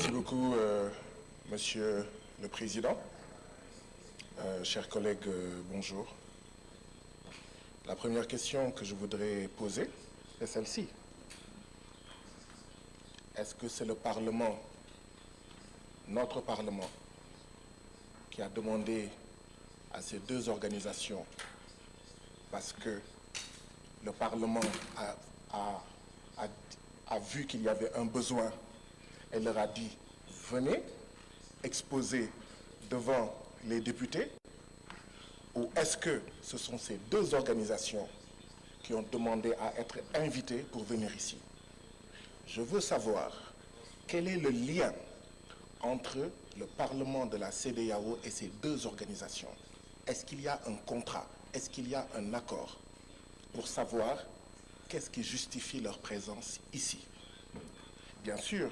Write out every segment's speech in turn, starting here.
Merci beaucoup, Monsieur le Président. Chers collègues, bonjour. La première question que je voudrais poser est celle-ci. Est-ce que c'est le Parlement, notre Parlement, qui a demandé à ces deux organisations, parce que le Parlement a vu qu'il y avait un besoin et leur a dit « venez exposer devant les députés » ou est-ce que ce sont ces deux organisations qui ont demandé à être invitées pour venir ici? Je veux savoir quel est le lien entre le Parlement de la CEDEAO et ces deux organisations. Est-ce qu'il y a un contrat? Est-ce qu'il y a un accord pour savoir qu'est-ce qui justifie leur présence ici? Bien sûr,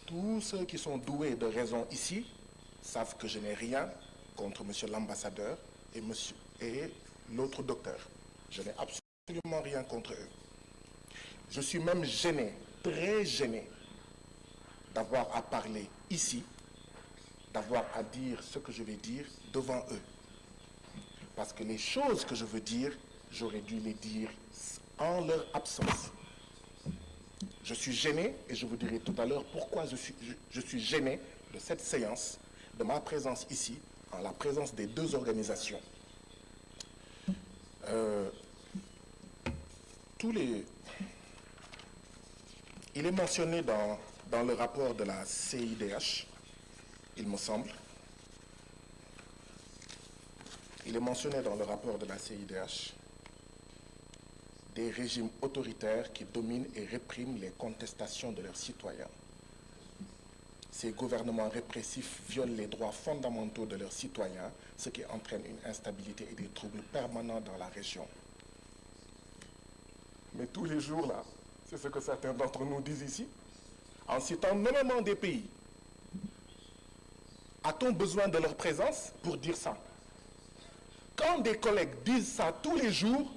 tous ceux qui sont doués de raison ici savent que je n'ai rien contre monsieur l'ambassadeur et l'autre docteur. Je n'ai absolument rien contre eux. Je suis même gêné, très gêné, d'avoir à parler ici, d'avoir à dire ce que je vais dire devant eux. Parce que les choses que je veux dire, j'aurais dû les dire en leur absence. Je suis gêné, et je vous dirai tout à l'heure pourquoi je suis gêné de cette séance, de ma présence ici, en la présence des deux organisations. Il est mentionné dans le rapport de la CIDH, il me semble. Il est mentionné dans le rapport de la CIDH des régimes autoritaires qui dominent et répriment les contestations de leurs citoyens. Ces gouvernements répressifs violent les droits fondamentaux de leurs citoyens, ce qui entraîne une instabilité et des troubles permanents dans la région. Mais tous les jours, là, c'est ce que certains d'entre nous disent ici, en citant nommément des pays. A-t-on besoin de leur présence pour dire ça? Quand des collègues disent ça tous les jours,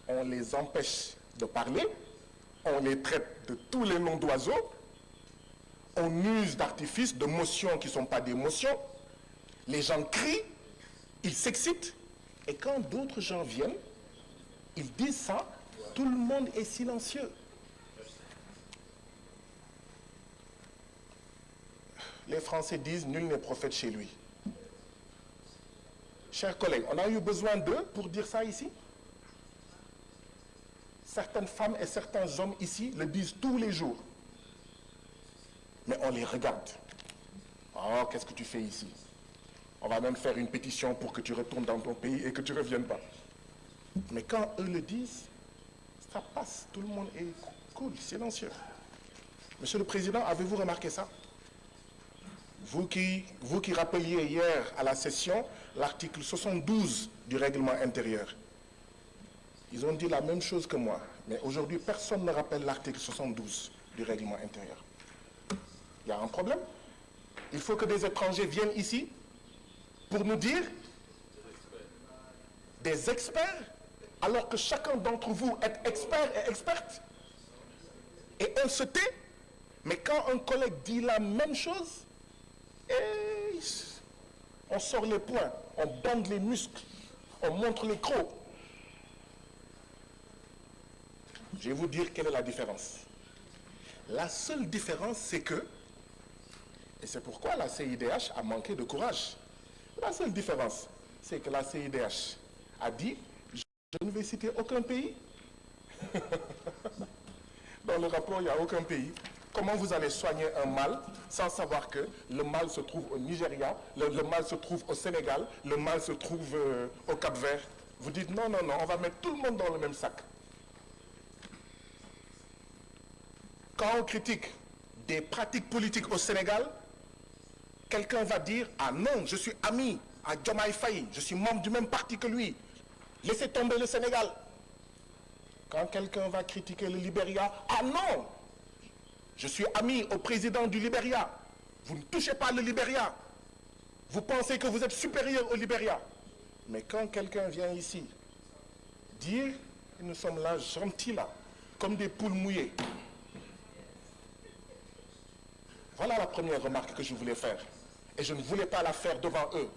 on les empêche de parler, on les traite de tous les noms d'oiseaux, on use d'artifices, de motions qui ne sont pas des motions, les gens crient, ils s'excitent, et quand d'autres gens viennent, ils disent ça, tout le monde est silencieux. Les Français disent « nul n'est prophète chez lui ». Chers collègues, on a eu besoin d'eux pour dire ça ici? Certaines femmes et certains hommes ici le disent tous les jours. Mais on les regarde. Oh, qu'est-ce que tu fais ici? On va même faire une pétition pour que tu retournes dans ton pays et que tu ne reviennes pas. Mais quand eux le disent, ça passe. Tout le monde est cool, silencieux. Monsieur le Président, avez-vous remarqué ça? Vous qui rappeliez hier à la session l'article 72 du règlement intérieur. Ils ont dit la même chose que moi. Mais aujourd'hui, personne ne rappelle l'article 72 du règlement intérieur. Il y a un problème. Il faut que des étrangers viennent ici pour nous dire des experts, alors que chacun d'entre vous est expert et experte. Et on se tait. Mais quand un collègue dit la même chose, on sort les poings, on bande les muscles, on montre les crocs. Je vais vous dire quelle est la différence. La seule différence, c'est que, et c'est pourquoi la CIDH a manqué de courage, la seule différence, c'est que la CIDH a dit, je ne vais citer aucun pays. Dans le rapport, il n'y a aucun pays. Comment vous allez soigner un mal sans savoir que le mal se trouve au Nigeria, le mal se trouve au Sénégal, le mal se trouve au Cap-Vert? Vous dites non, non, non, on va mettre tout le monde dans le même sac. Quand on critique des pratiques politiques au Sénégal, quelqu'un va dire « Ah non, je suis ami à Diomaye Faye, je suis membre du même parti que lui. Laissez tomber le Sénégal. » Quand quelqu'un va critiquer le Libéria, « Ah non, je suis ami au président du Libéria. Vous ne touchez pas le Libéria. Vous pensez que vous êtes supérieur au Libéria. » Mais quand quelqu'un vient ici dire « Nous sommes là, gentils là, comme des poules mouillées. » Voilà la première remarque que je voulais faire. Et je ne voulais pas la faire devant eux.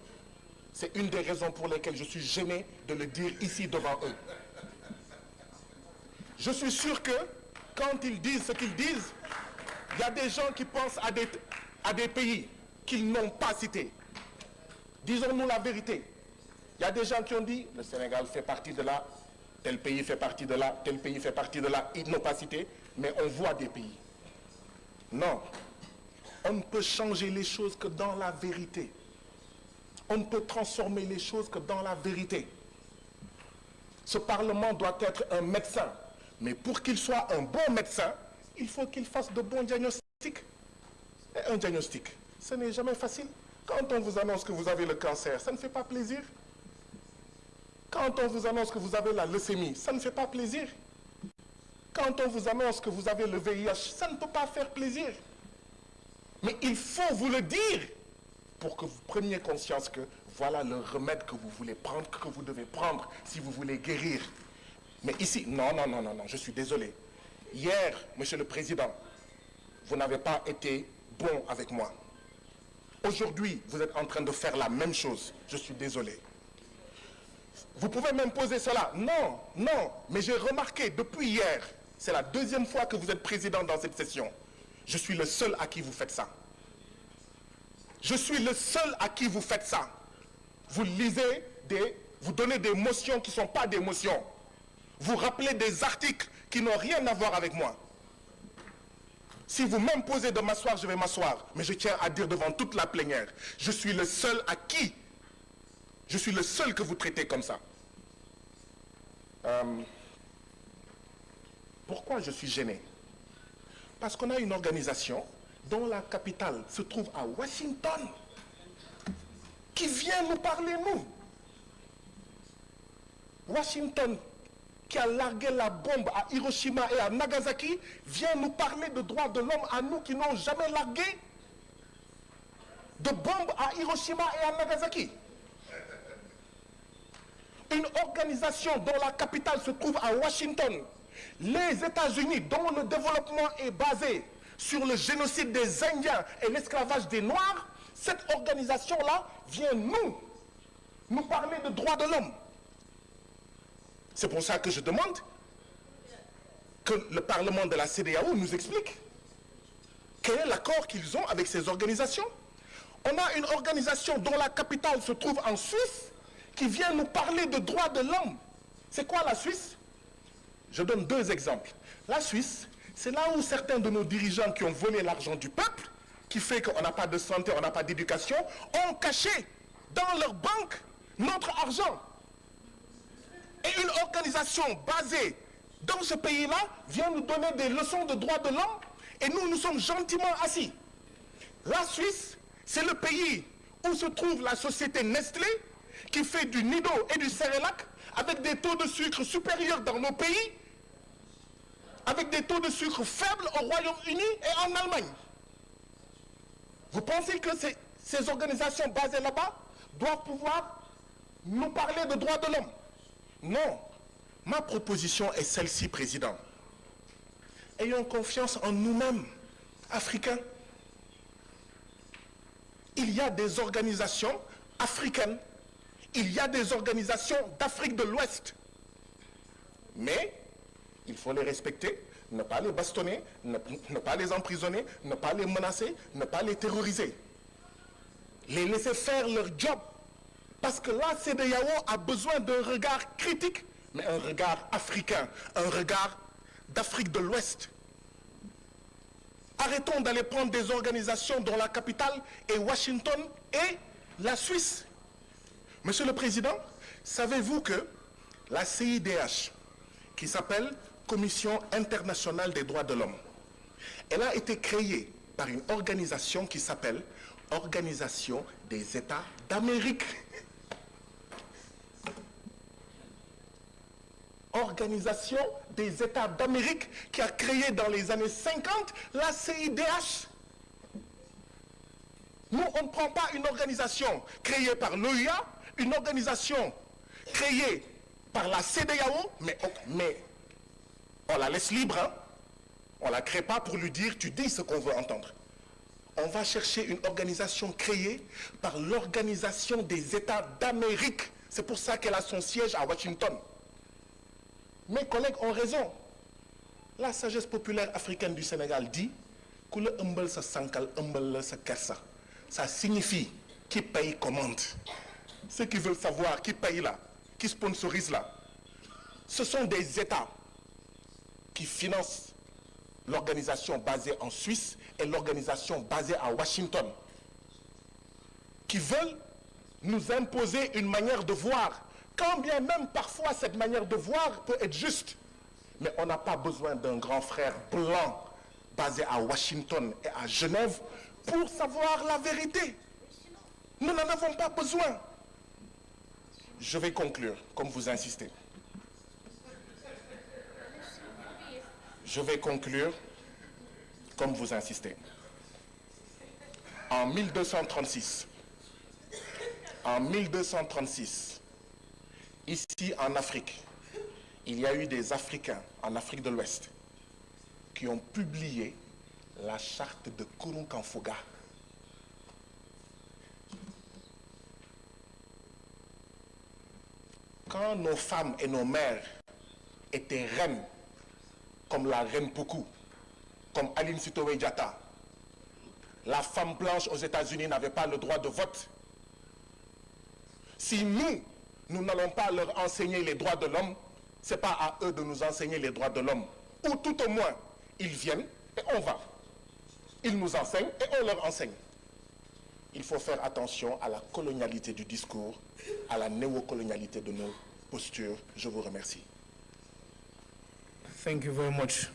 C'est une des raisons pour lesquelles je suis gêné de le dire ici devant eux. Je suis sûr que quand ils disent ce qu'ils disent, il y a des gens qui pensent à des pays qu'ils n'ont pas cités. Disons-nous la vérité. Il y a des gens qui ont dit le Sénégal fait partie de là, tel pays fait partie de là, tel pays fait partie de là. Ils n'ont pas cité, mais on voit des pays. Non. On ne peut changer les choses que dans la vérité. On ne peut transformer les choses que dans la vérité. Ce Parlement doit être un médecin. Mais pour qu'il soit un bon médecin, il faut qu'il fasse de bons diagnostics. Et un diagnostic, ce n'est jamais facile. Quand on vous annonce que vous avez le cancer, ça ne fait pas plaisir. Quand on vous annonce que vous avez la leucémie, ça ne fait pas plaisir. Quand on vous annonce que vous avez le VIH, ça ne peut pas faire plaisir. Mais il faut vous le dire pour que vous preniez conscience que voilà le remède que vous voulez prendre, que vous devez prendre si vous voulez guérir. Mais ici, non, je suis désolé. Hier, Monsieur le Président, vous n'avez pas été bon avec moi. Aujourd'hui, vous êtes en train de faire la même chose. Je suis désolé. Vous pouvez m'imposer cela. Non, mais j'ai remarqué depuis hier, c'est la deuxième fois que vous êtes président dans cette session. Je suis le seul à qui vous faites ça. Je suis le seul à qui vous faites ça. Vous lisez vous donnez des motions qui ne sont pas des motions. Vous rappelez des articles qui n'ont rien à voir avec moi. Si vous m'imposez de m'asseoir, je vais m'asseoir. Mais je tiens à dire devant toute la plénière, je suis le seul à qui, je suis le seul que vous traitez comme ça. Pourquoi je suis gêné? Parce qu'on a une organisation dont la capitale se trouve à Washington, qui vient nous parler, nous. Washington, qui a largué la bombe à Hiroshima et à Nagasaki, vient nous parler de droits de l'homme à nous qui n'ont jamais largué de bombes à Hiroshima et à Nagasaki. Une organisation dont la capitale se trouve à Washington, les États-Unis, dont le développement est basé sur le génocide des Indiens et l'esclavage des Noirs, cette organisation-là vient nous parler de droits de l'homme. C'est pour ça que je demande que le Parlement de la CEDEAO nous explique quel est l'accord qu'ils ont avec ces organisations. On a une organisation dont la capitale se trouve en Suisse qui vient nous parler de droits de l'homme. C'est quoi la Suisse? Je donne deux exemples. La Suisse, c'est là où certains de nos dirigeants qui ont volé l'argent du peuple, qui fait qu'on n'a pas de santé, on n'a pas d'éducation, ont caché dans leur banque notre argent. Et une organisation basée dans ce pays-là vient nous donner des leçons de droits de l'homme et nous sommes gentiment assis. La Suisse, c'est le pays où se trouve la société Nestlé qui fait du Nido et du Cerelac avec des taux de sucre supérieurs dans nos pays, avec des taux de sucre faibles au Royaume-Uni et en Allemagne. Vous pensez que ces organisations basées là-bas doivent pouvoir nous parler de droits de l'homme? Non. Ma proposition est celle-ci, Président. Ayons confiance en nous-mêmes, Africains. Il y a des organisations africaines. Il y a des organisations d'Afrique de l'Ouest. Mais il faut les respecter, ne pas les bastonner, ne pas les emprisonner, ne pas les menacer, ne pas les terroriser. Les laisser faire leur job. Parce que la CEDEAO a besoin d'un regard critique, mais un regard africain, un regard d'Afrique de l'Ouest. Arrêtons d'aller prendre des organisations dont la capitale est Washington et la Suisse. Monsieur le Président, savez-vous que la CIDH, qui s'appelle Commission internationale des droits de l'homme, elle a été créée par une organisation qui s'appelle Organisation des États d'Amérique. Organisation des États d'Amérique qui a créé dans les années 50 la CIDH. Nous, on ne prend pas une organisation créée par l'OUA, une organisation créée par la CEDEAO, mais on la laisse libre. Hein? On ne la crée pas pour lui dire, tu dis ce qu'on veut entendre. On va chercher une organisation créée par l'Organisation des États d'Amérique. C'est pour ça qu'elle a son siège à Washington. Mes collègues ont raison. La sagesse populaire africaine du Sénégal dit que le umbel sa sankal, umbel sa kersa. Ça signifie qui paye commande. Ceux qui veulent savoir qui paye là, qui sponsorise là, ce sont des États qui financent l'organisation basée en Suisse et l'organisation basée à Washington, qui veulent nous imposer une manière de voir, quand bien même parfois cette manière de voir peut être juste. Mais on n'a pas besoin d'un grand frère blanc basé à Washington et à Genève pour savoir la vérité. Nous n'en avons pas besoin. Je vais conclure, comme vous insistez. Je vais conclure, comme vous insistez. En 1236, ici en Afrique, il y a eu des Africains en Afrique de l'Ouest qui ont publié la charte de Kurunkanfoga. Quand nos femmes et nos mères étaient reines, comme la reine Poukou, comme Aline Sitoé Diatta, la femme blanche aux États-Unis n'avait pas le droit de vote. Si nous n'allons pas leur enseigner les droits de l'homme, ce n'est pas à eux de nous enseigner les droits de l'homme. Ou tout au moins, ils viennent et on va. Ils nous enseignent et on leur enseigne. Il faut faire attention à la colonialité du discours, à la néocolonialité de nos postures. Je vous remercie. Thank you very much.